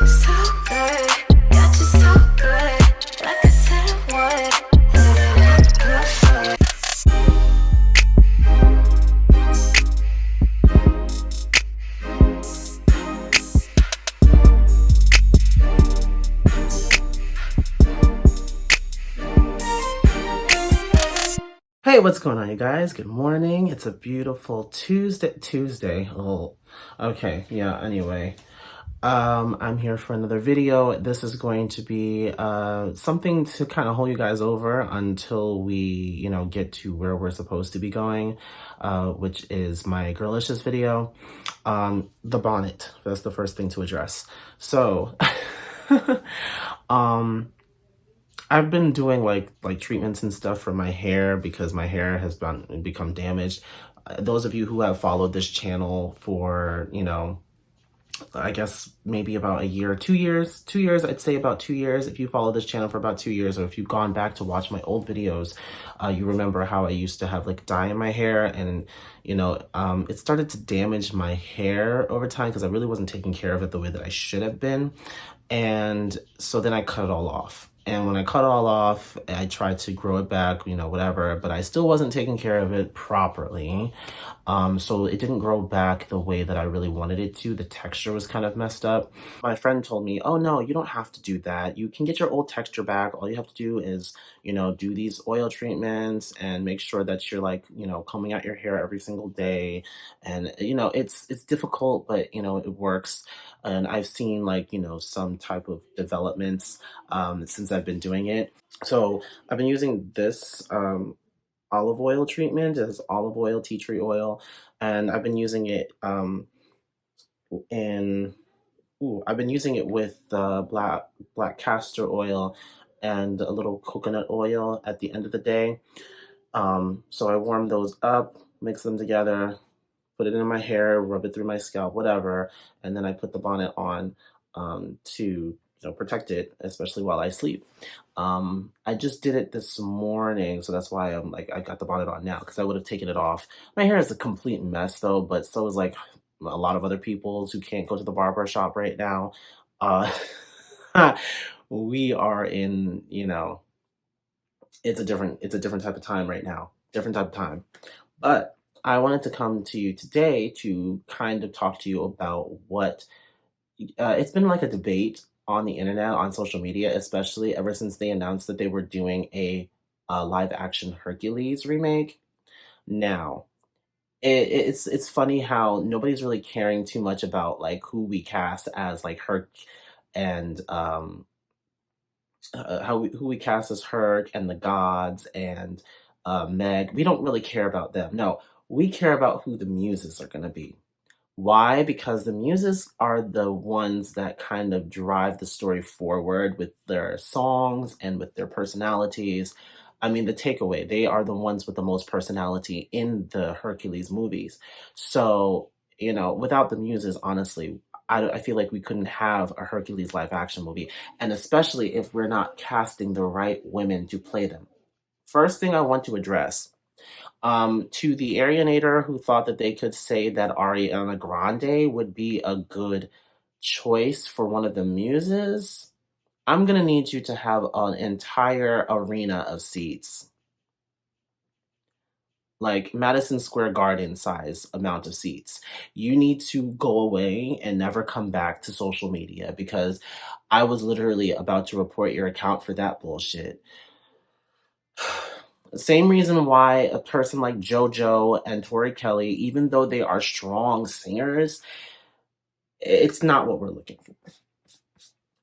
So good, got you so good. Like I said I would. Let it up, Hey, what's going on, you guys? Good morning. It's a beautiful Tuesday. Oh, okay. Yeah, anyway. I'm here for another video. This is going to be something to kind of hold you guys over until we, get to where we're supposed to be going, which is my Girlicious video. The bonnet. That's the first thing to address. So, um, I've been doing like treatments and stuff for my hair because my hair has become damaged. Those of you who have followed this channel for, I guess maybe about a year, 2 years, 2 years, I'd say about 2 years. If you follow this channel for about 2 years, or if you've gone back to watch my old videos, you remember how I used to have like dye in my hair, and it started to damage my hair over time because I really wasn't taking care of it the way that I should have been. And so then I cut it all off. And when I cut it all off, I tried to grow it back, whatever, but I still wasn't taking care of it properly. So it didn't grow back the way that I really wanted it to. The texture was kind of messed up. My friend told me, oh no, you don't have to do that. You can get your old texture back. All you have to do is, do these oil treatments and make sure that you're like, combing out your hair every single day. And, it's difficult, but, it works. And I've seen like, some type of developments since I've been doing it. So I've been using this olive oil treatment. It's olive oil, tea tree oil, and I've been using it in. I've been using it with black castor oil and a little coconut oil at the end of the day. So I warm those up, mix them together, put it in my hair, rub it through my scalp, whatever, and then I put the bonnet on to protect it, especially while I sleep. I just did it this morning, so that's why I got the bonnet on now, because I would have taken it off. My hair is a complete mess though, but so is like a lot of other people's who can't go to the barber shop right now. Uh, we are in, it's a different type of time right now, different type of time. But I wanted to come to you today to kind of talk to you about what it's been like a debate on the internet, on social media, especially ever since they announced that they were doing a live action Hercules remake. Now, it's funny how nobody's really caring too much about like who we cast as like Herc and who we cast as Herc and the gods and Meg. We don't really care about them. No, we care about who the muses are going to be. Why? Because the muses are the ones that kind of drive the story forward with their songs and with their personalities. I mean, the takeaway, they are the ones with the most personality in the Hercules movies. So, without the muses, honestly, I feel like we couldn't have a Hercules live action movie. And especially if we're not casting the right women to play them. First thing I want to address to the Arianator who thought that they could say that Ariana Grande would be a good choice for one of the muses, I'm going to need you to have an entire arena of seats. Like Madison Square Garden size amount of seats. You need to go away and never come back to social media because I was literally about to report your account for that bullshit. Same reason why a person like JoJo and Tori Kelly, even though they are strong singers, it's not what we're looking for.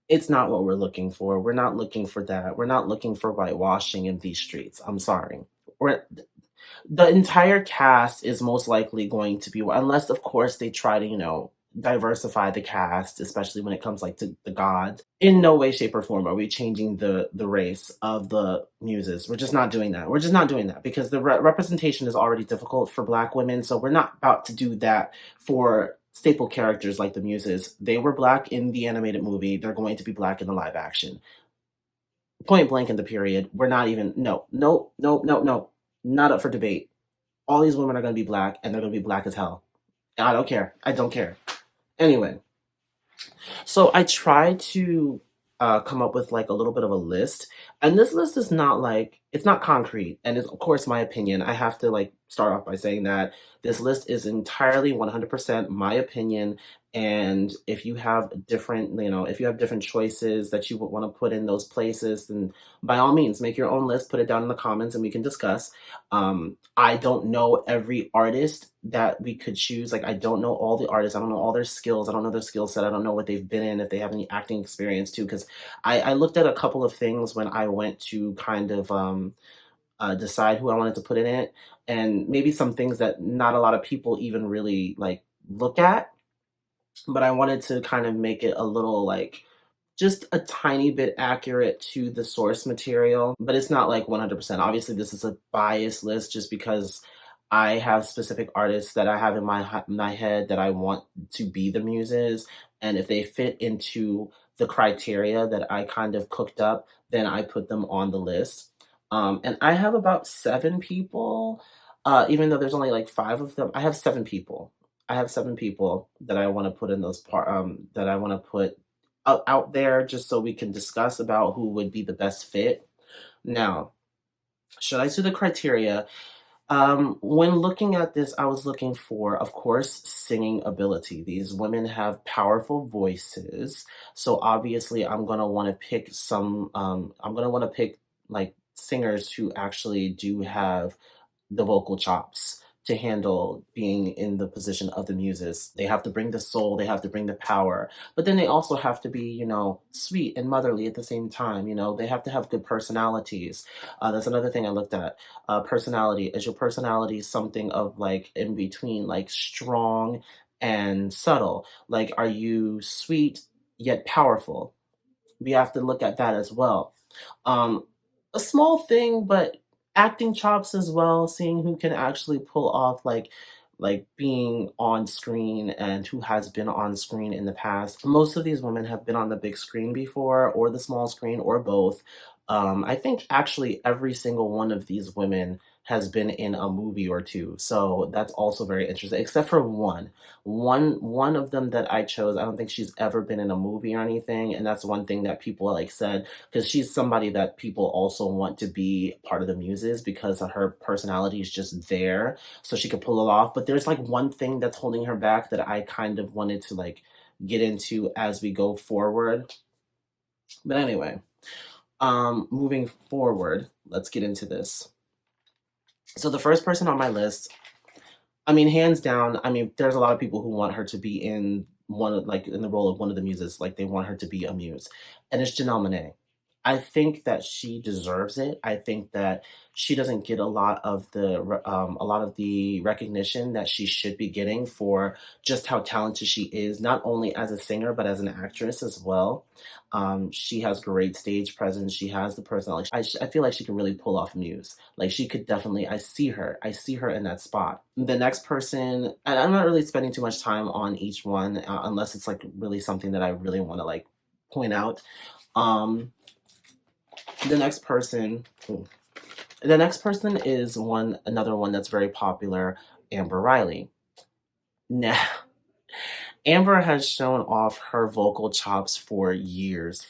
It's not what we're looking for. We're not looking for that. We're not looking for whitewashing in these streets. I'm sorry. The entire cast is most likely going to be, unless of course they try to, diversify the cast, especially when it comes like to the gods. In no way, shape, or form are we changing the race of the muses. We're just not doing that. We're just not doing that because the representation is already difficult for Black women. So we're not about to do that for staple characters like the muses. They were Black in the animated movie. They're going to be Black in the live action. Point blank in the period. We're not even, no, not up for debate. All these women are going to be Black and they're going to be Black as hell. I don't care. I don't care. Anyway, So I try to come up with like a little bit of a list, and this list is not like it's not concrete, and it's of course my opinion. I have to like start off by saying that this list is entirely 100% my opinion. And if you have different, if you have different choices that you would want to put in those places, then by all means, make your own list, put it down in the comments, and we can discuss. I don't know every artist that we could choose. Like, I don't know all the artists. I don't know all their skills. I don't know their skill set. I don't know what they've been in, if they have any acting experience too. Because I looked at a couple of things when I went to kind of decide who I wanted to put in it, and maybe some things that not a lot of people even really like look at. But I wanted to kind of make it a little like just a tiny bit accurate to the source material, but it's not like 100%. Obviously, this is a biased list just because I have specific artists that I have in my head that I want to be the muses, and if they fit into the criteria that I kind of cooked up, then I put them on the list. And I have about 7 people, even though there's only like 5 of them. I have 7 people. I have 7 people that I want to put in those that I want to put out there just so we can discuss about who would be the best fit. Now, should I do the criteria? When looking at this, I was looking for, of course, singing ability. These women have powerful voices, so obviously, I'm gonna want to pick like singers who actually do have the vocal chops to handle being in the position of the muses. They have to bring the soul, they have to bring the power, but then they also have to be, sweet and motherly at the same time. They have to have good personalities. That's another thing I looked at. Personality. Is your personality something of like in between, like strong and subtle? Like, are you sweet yet powerful? We have to look at that as well. Um, a small thing, but acting chops as well, seeing who can actually pull off like being on screen and who has been on screen in the past. Most of these women have been on the big screen before, or the small screen, or both. I think actually every single one of these women has been in a movie or two, so that's also very interesting. Except for one. One of them that I chose, I don't think she's ever been in a movie or anything, and that's one thing that people like said, because she's somebody that people also want to be part of the Muses because of her personality is just there, so she could pull it off. But there's like one thing that's holding her back that I kind of wanted to like get into as we go forward. But anyway, moving forward, let's get into this. So the first person on my list, I mean, hands down, I mean, there's a lot of people who want her to be in like in the role of one of the muses, like they want her to be a muse, and it's Janelle Monáe. I think that she deserves it. I think that she doesn't get a lot of the recognition that she should be getting for just how talented she is, not only as a singer but as an actress as well. She has great stage presence. She has the personality. I feel like she can really pull off Muse. Like she could definitely. I see her in that spot. The next person, and I'm not really spending too much time on each one unless it's like really something that I really want to like point out. Um, the next person, the next person is another one that's very popular, Amber Riley. Now, Amber has shown off her vocal chops for years,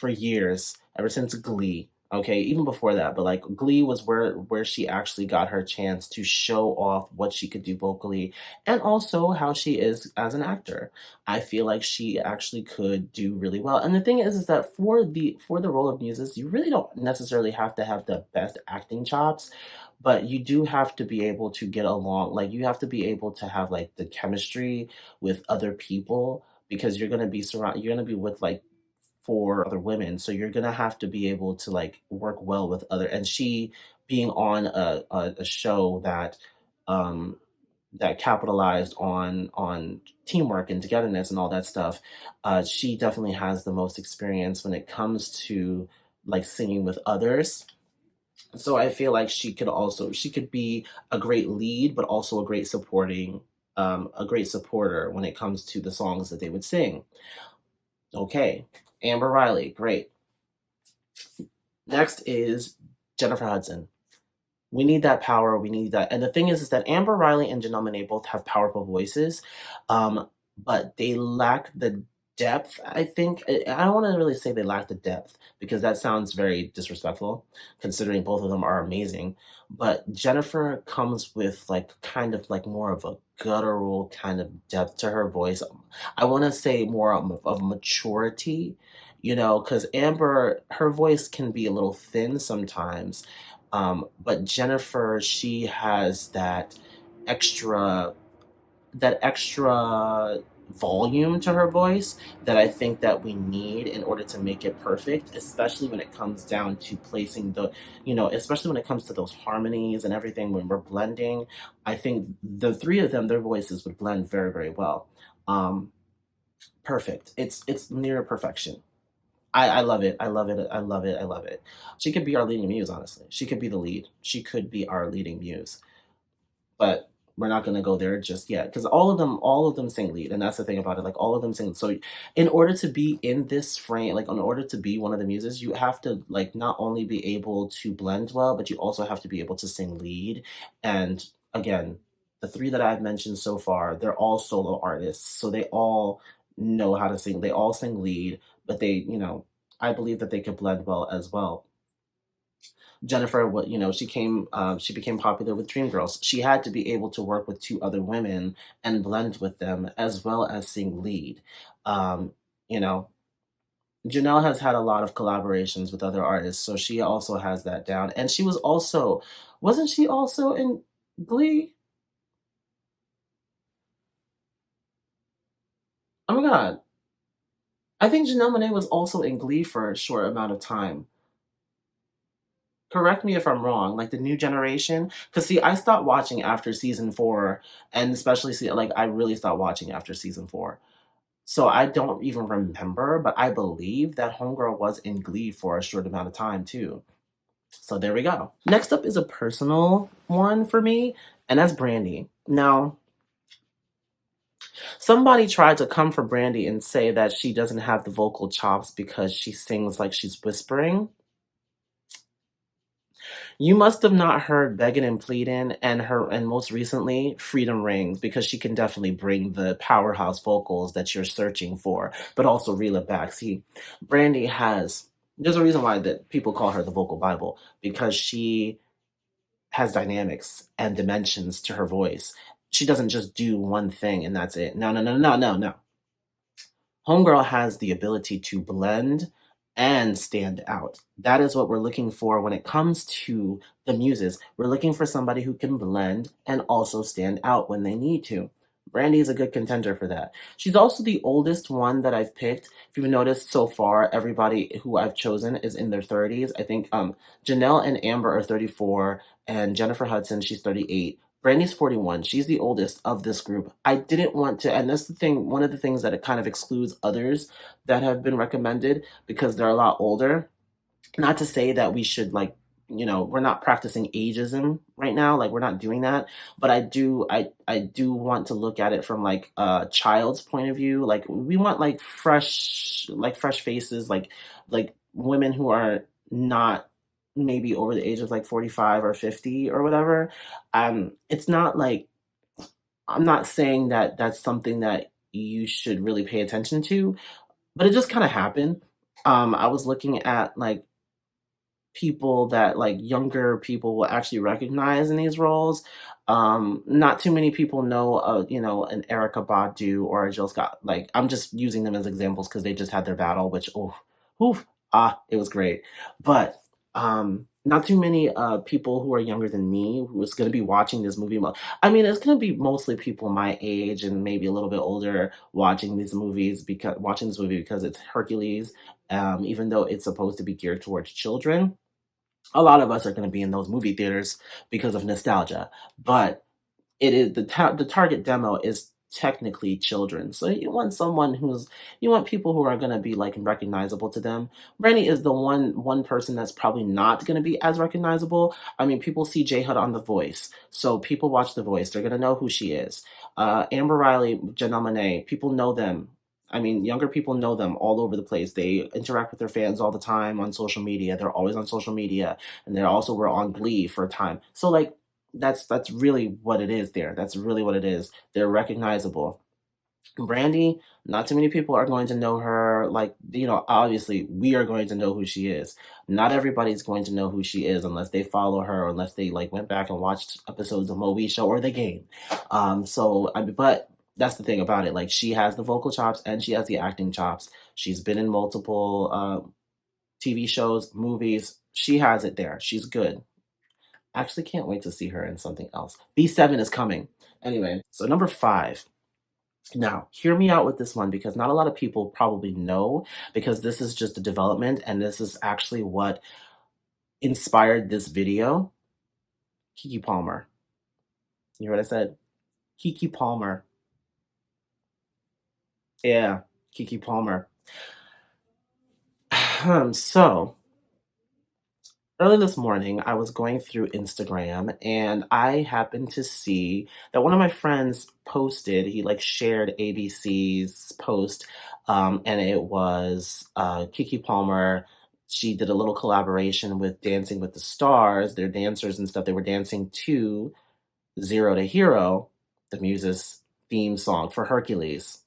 ever since Glee. Okay, even before that, but like Glee was where she actually got her chance to show off what she could do vocally and also how she is as an actor. I feel like she actually could do really well. And the thing is that for the role of Muses, you really don't necessarily have to have the best acting chops, but you do have to be able to get along. Like you have to be able to have like the chemistry with other people because you're gonna be with like 4 other women, so you're gonna have to be able to like work well with other. And she being on a show um that capitalized on teamwork and togetherness and all that stuff, she definitely has the most experience when it comes to like singing with others. So I feel like she could be a great lead, but also a great supporter when it comes to the songs that they would sing. Okay, Amber Riley, great. Next is Jennifer Hudson. We need that power. We need that. And the thing is that Amber Riley and Janelle Monáe both have powerful voices, but they lack depth, I think. I don't want to really say they lack the depth because that sounds very disrespectful, considering both of them are amazing. But Jennifer comes with like kind of like more of a guttural kind of depth to her voice. I want to say more of maturity, because Amber, her voice can be a little thin sometimes. But Jennifer, she has extra that extra volume to her voice that I think that we need in order to make it perfect, especially when it comes down to placing especially when it comes to those harmonies and everything when we're blending. I think the three of them, their voices would blend very, very well. Um, Perfect. It's near perfection. I love it. I love it. I love it. I love it. She could be our leading muse, honestly. She could be the lead. She could be our leading muse, but we're not gonna go there just yet because all of them sing lead, and that's the thing about it. Like all of them sing. So, in order to be in this frame, like in order to be one of the muses, you have to like not only be able to blend well, but you also have to be able to sing lead. And again, the three that I've mentioned so far, they're all solo artists, so they all know how to sing. They all sing lead, but I believe that they could blend well as well. Jennifer, she became popular with Dreamgirls. She had to be able to work with two other women and blend with them as well as sing lead. Um, you know, Janelle has had a lot of collaborations with other artists, so she also has that down. And wasn't she also in Glee? Oh my God. I think Janelle Monáe was also in Glee for a short amount of time. Correct me if I'm wrong, like the new generation. Cause see, I stopped watching after season 4, and especially like I really stopped watching after season 4. So I don't even remember, but I believe that Homegirl was in Glee for a short amount of time too. So there we go. Next up is a personal one for me, and that's Brandy. Now, somebody tried to come for Brandy and say that she doesn't have the vocal chops because she sings like she's whispering. You must have not heard Beggin' and Pleadin' and most recently Freedom Rings because she can definitely bring the powerhouse vocals that you're searching for, but also reel it back. See, Brandy has there's a reason why that people call her the vocal Bible because she has dynamics and dimensions to her voice. She doesn't just do one thing and that's it. No, no, no, no, no, no. Homegirl has the ability to blend and stand out. That is what we're looking for when it comes to the muses. We're looking for somebody who can blend and also stand out when they need to. Brandy is a good contender for that. She's also the oldest one that I've picked. If you've noticed so far, everybody who I've chosen is in their 30s. I think Janelle and Amber are 34, and Jennifer Hudson, she's 38. Brandy's 41. She's the oldest of this group. I didn't want to, and that's the thing, one of the things that it kind of excludes others that have been recommended because they're a lot older. Not to say that we should we're not practicing ageism right now, like we're not doing that, but I do want to look at it from like a child's point of view. Like we want like fresh faces, like women who are not maybe over the age of like 45 or 50 or whatever. It's not like I'm not saying that that's something that you should really pay attention to, but it just kind of happened. I was looking at like people that like younger people will actually recognize in these roles. Not too many people know, an Erica Badu or a Jill Scott. Like I'm just using them as examples because they just had their battle, which oof, it was great. But not too many people who are younger than me who is going to be watching this movie. I mean, it's going to be mostly people my age and maybe a little bit older watching this movie because it's Hercules. Even though it's supposed to be geared towards children, a lot of us are going to be in those movie theaters because of nostalgia, but it is the target demo is technically children. So you want people who are going to be like recognizable to them. Brandy is the one person that's probably not going to be as recognizable. I mean, people see J Hud on The Voice, so people watch The Voice. They're going to know who she is. Amber Riley, Janelle Monáe, people know them. I mean, younger people know them all over the place. They interact with their fans all the time on social media. They're always on social media, and they also were on Glee for a time. So like that's really what it is there. That's really what it is. They're recognizable. Brandy, not too many people are going to know her. Like, obviously, we are going to know who she is. Not everybody's going to know who she is unless they follow her, or unless they like went back and watched episodes of Moe Show or The Game. But that's the thing about it. Like, she has the vocal chops and she has the acting chops. She's been in multiple TV shows, movies. She has it there. She's good. Actually, can't wait to see her in something else. B7 is coming. Anyway, so number 5. Now, hear me out with this one because not a lot of people probably know, because this is just a development and this is actually what inspired this video. Keke Palmer. You heard what I said? Keke Palmer. Yeah, Keke Palmer. So, early this morning, I was going through Instagram and I happened to see that one of my friends posted, he like shared ABC's post, and it was Keke Palmer. She did a little collaboration with Dancing with the Stars. They're dancers and stuff. They were dancing to Zero to Hero, the Muses theme song for Hercules.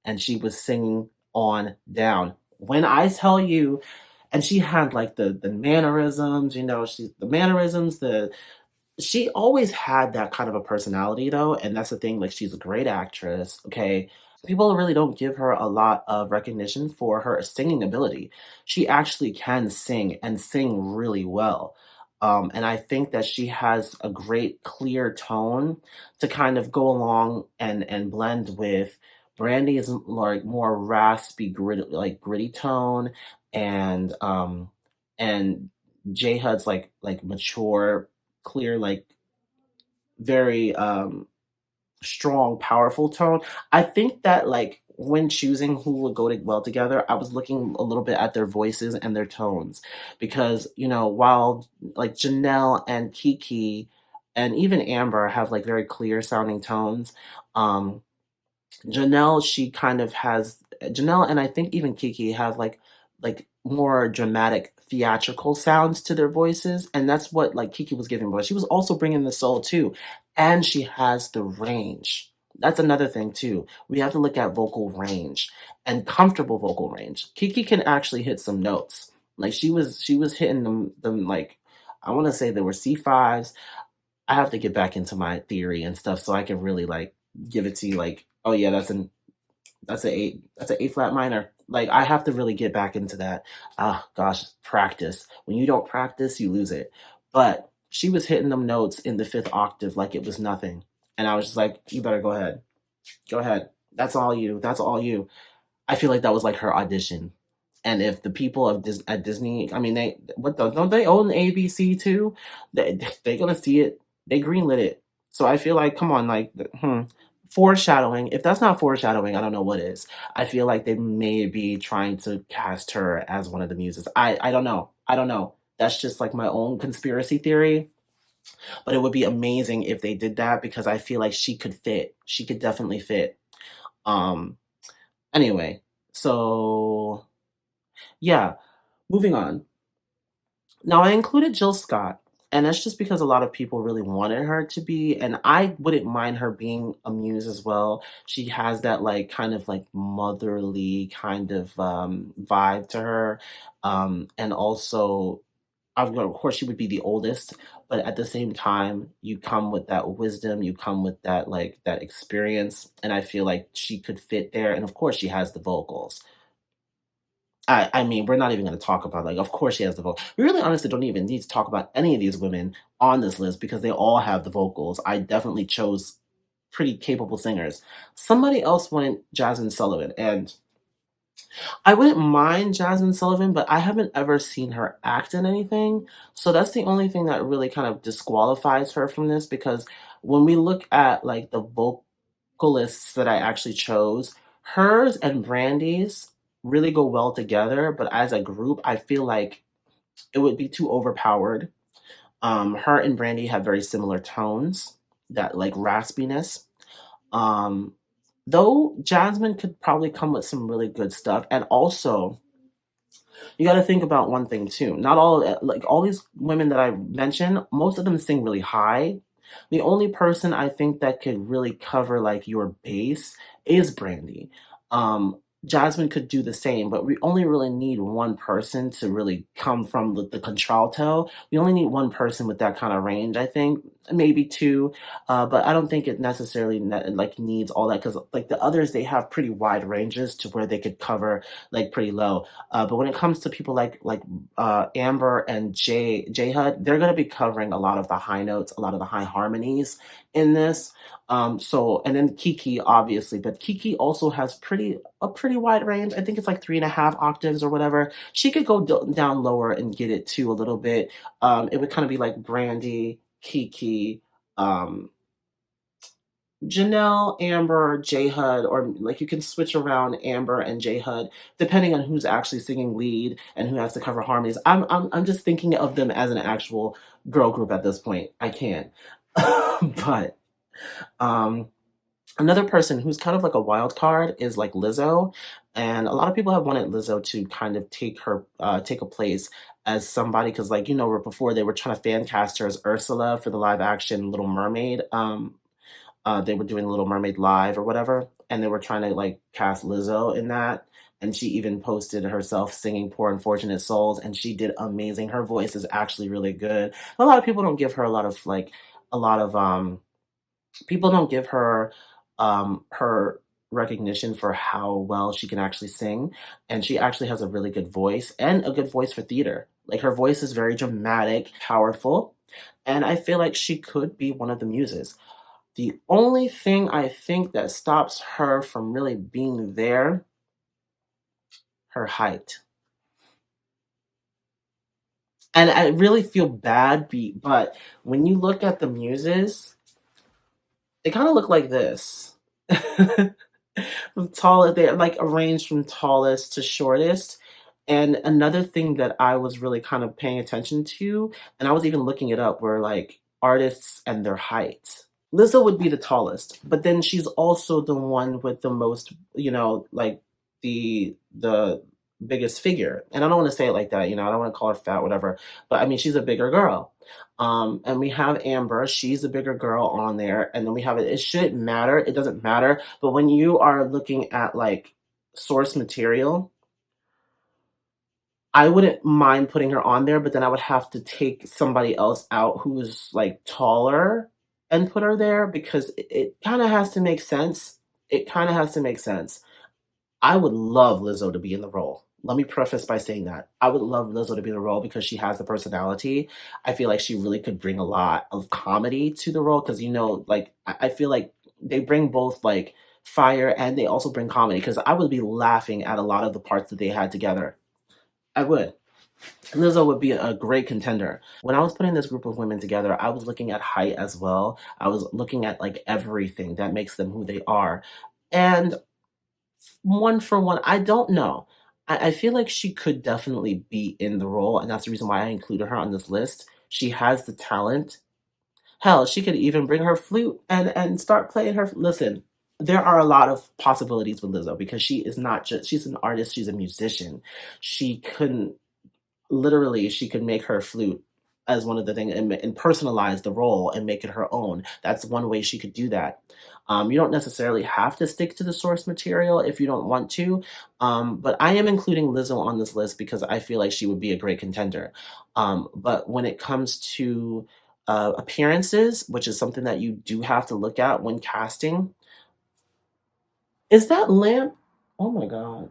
And she was singing on down. When I tell you, and she had like the mannerisms, she always had that kind of a personality though, and that's the thing. Like, she's a great actress. Okay, people really don't give her a lot of recognition for her singing ability. She actually can sing and sing really well. And I think that she has a great clear tone to kind of go along and blend with Brandy's like more raspy, gritty tone, and J Hud's like mature, clear, like very strong, powerful tone. I think that like when choosing who would go well together, I was looking a little bit at their voices and their tones, because while like Janelle and Kiki and even Amber have like very clear sounding tones, um Janelle, she kind of has Janelle, and I think even Kiki have like more dramatic theatrical sounds to their voices, and that's what like Kiki was giving, but she was also bringing the soul too, and she has the range. That's another thing too. We have to look at vocal range and comfortable vocal range. Kiki can actually hit some notes. Like, she was hitting them like, I want to say they were C5s. I have to get back into my theory and stuff so I can really like give it to you like, oh yeah, that's an A flat minor. Like, I have to really get back into that. Ah, gosh, practice. When you don't practice, you lose it. But she was hitting them notes in the fifth octave like it was nothing. And I was just like, you better go ahead. Go ahead. That's all you. That's all you. I feel like that was like her audition. And if the people at Disney, I mean, don't they own ABC too? They gonna see it. They greenlit it. So I feel like, come on, like, foreshadowing. If that's not foreshadowing, I don't know what is. I feel like they may be trying to cast her as one of the muses. I don't know. I don't know. That's just like my own conspiracy theory. But it would be amazing if they did that, because I feel like she could fit. She could definitely fit. Um. Anyway, so yeah, moving on. Now, I included Jill Scott, and that's just because a lot of people really wanted her to be, and I wouldn't mind her being a muse as well. She has that like kind of like motherly kind of vibe to her, and also, of course, she would be the oldest, but at the same time, you come with that wisdom, you come with that like that experience, and I feel like she could fit there. And of course, she has the vocals. I mean, we're not even gonna talk about, like, of course she has the vocal. We really honestly don't even need to talk about any of these women on this list because they all have the vocals. I definitely chose pretty capable singers. Somebody else went Jasmine Sullivan, and I wouldn't mind Jasmine Sullivan, but I haven't ever seen her act in anything. So that's the only thing that really kind of disqualifies her from this, because when we look at like the vocalists that I actually chose, Hers and Brandy's really go well together, but as a group, I feel like it would be too overpowered. Her and Brandy have very similar tones, that like raspiness. Um, though Jasmine could probably come with some really good stuff, and also you got to think about one thing too. Not all like all these women that I mentioned, most of them sing really high. The only person I think that could really cover like your bass is Brandy. Jasmine could do the same, but we only really need one person to really come from the contralto. We only need one person with that kind of range, I think, maybe two, but I don't think it necessarily like needs all that because like the others, they have pretty wide ranges to where they could cover like pretty low. But when it comes to people like Amber and J Hud, they're gonna be covering a lot of the high notes, a lot of the high harmonies in this. So and then Keke obviously, but Keke also has pretty wide range. I think it's like 3.5 octaves or whatever. She could go down lower and get it too a little bit. It would kind of be like Brandy, Keke, um, Janelle, Amber, J Hud, or like you can switch around Amber and J Hud depending on who's actually singing lead and who has to cover harmonies. I'm just thinking of them as an actual girl group at this point. I can't, but um, another person who's kind of like a wild card is like Lizzo, and a lot of people have wanted Lizzo to kind of take a place as somebody because like before they were trying to fan cast her as Ursula for the live action Little Mermaid. They were doing Little Mermaid live or whatever, and they were trying to like cast Lizzo in that. And she even posted herself singing "Poor Unfortunate Souls," and she did amazing. Her voice is actually really good. A lot of people don't give her a lot of people don't give her recognition for how well she can actually sing, and she actually has a really good voice and a good voice for theater. Like her voice is very dramatic, powerful, and I feel like she could be one of the muses. The only thing I think that stops her from really being there, her height. And I really feel bad, but when you look at the muses, they kind of look like this. They're like arranged from tallest to shortest. And another thing that I was really kind of paying attention to, and I was even looking it up, were like artists and their height. Lizzo would be the tallest, but then she's also the one with the most, like the biggest figure. And I don't want to say it like that, I don't want to call her fat, whatever. But I mean, she's a bigger girl. And we have Amber, she's a bigger girl on there, and then we have it shouldn't matter, it doesn't matter. But when you are looking at like source material, I wouldn't mind putting her on there, but then I would have to take somebody else out who's like taller and put her there because it kind of has to make sense. It kind of has to make sense. I would love Lizzo to be in the role. Let me preface by saying that. I would love Lizzo to be in the role because she has the personality. I feel like she really could bring a lot of comedy to the role because, like, I feel like they bring both, like, fire and they also bring comedy because I would be laughing at a lot of the parts that they had together. I would. Lizzo would be a great contender. When I was putting this group of women together, I was looking at height as well. I was looking at like everything that makes them who they are. And one for one, I don't know. I feel like she could definitely be in the role, and that's the reason why I included her on this list. She has the talent. Hell, she could even bring her flute and start playing her. Listen, there are a lot of possibilities with Lizzo because she is not just she's an artist, she's a musician. She couldn't literally she could make her flute as one of the things and personalize the role and make it her own. That's one way she could do that. You don't necessarily have to stick to the source material if you don't want to, but I am including Lizzo on this list because I feel like she would be a great contender. But when it comes to appearances, which is something that you do have to look at when casting, is that lamp? Oh my god.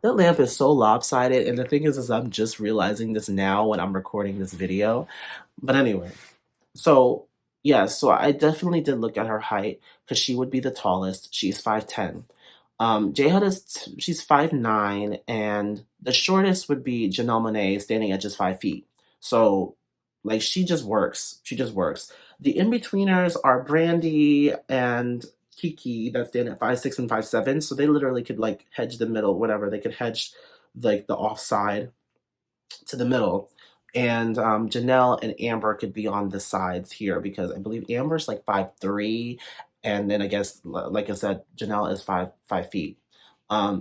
That lamp is so lopsided, and the thing is I'm just realizing this now when I'm recording this video. But anyway, so yeah, so I definitely did look at her height because she would be the tallest. She's 5'10". J Hud she's 5'9", and the shortest would be Janelle Monáe standing at just 5 feet. So like she just works. She just works. The in-betweeners are Brandy and Keke that stand at 5'6" and 5'7", so they literally could like hedge the middle, whatever. They could hedge like the offside to the middle. And Janelle and Amber could be on the sides here because I believe Amber's like 5'3", and then I guess like I said, Janelle is 5 feet.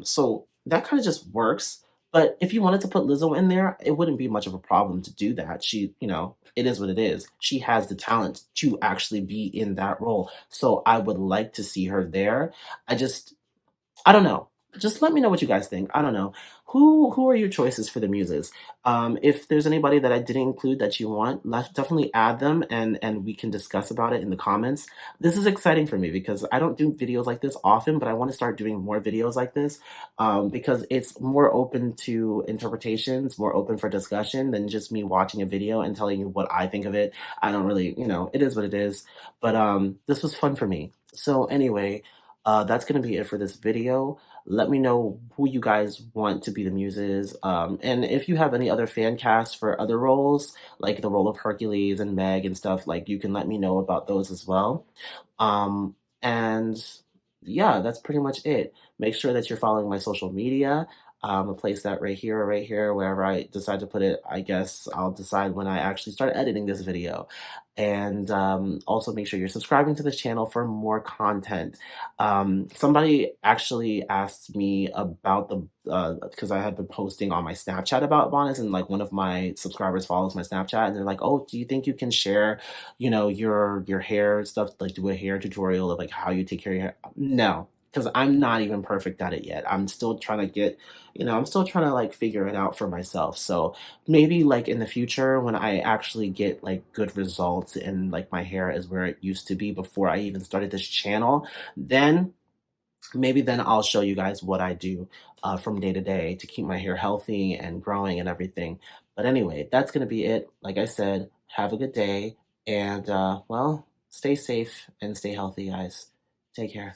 So that kind of just works. But if you wanted to put Lizzo in there, it wouldn't be much of a problem to do that. She, it is what it is. She has the talent to actually be in that role. So I would like to see her there. I just I don't know. Just let me know what you guys think. I don't know. Who are your choices for the muses? If there's anybody that I didn't include that you want, let's definitely add them and we can discuss about it in the comments. This is exciting for me because I don't do videos like this often, but I want to start doing more videos like this because it's more open to interpretations, more open for discussion than just me watching a video and telling you what I think of it. I don't really, it is what it is. But this was fun for me. So anyway, that's going to be it for this video. Let me know who you guys want to be the muses. And if you have any other fan casts for other roles, like the role of Hercules and Meg and stuff, like you can let me know about those as well. And yeah, that's pretty much it. Make sure that you're following my social media. I'll place that right here or right here, wherever I decide to put it. I guess I'll decide when I actually start editing this video. And also make sure you're subscribing to this channel for more content. Somebody actually asked me about because I had been posting on my Snapchat about Bonus, and like one of my subscribers follows my Snapchat, and they're like, "Oh, do you think you can share, your hair stuff, like do a hair tutorial of like how you take care of your hair?" No, because I'm not even perfect at it yet. I'm still trying to I'm still trying to like figure it out for myself. So maybe like in the future when I actually get like good results and like my hair is where it used to be before I even started this channel, then maybe then I'll show you guys what I do from day to day to keep my hair healthy and growing and everything. But anyway, that's going to be it. Like I said, have a good day and well, stay safe and stay healthy, guys. Take care.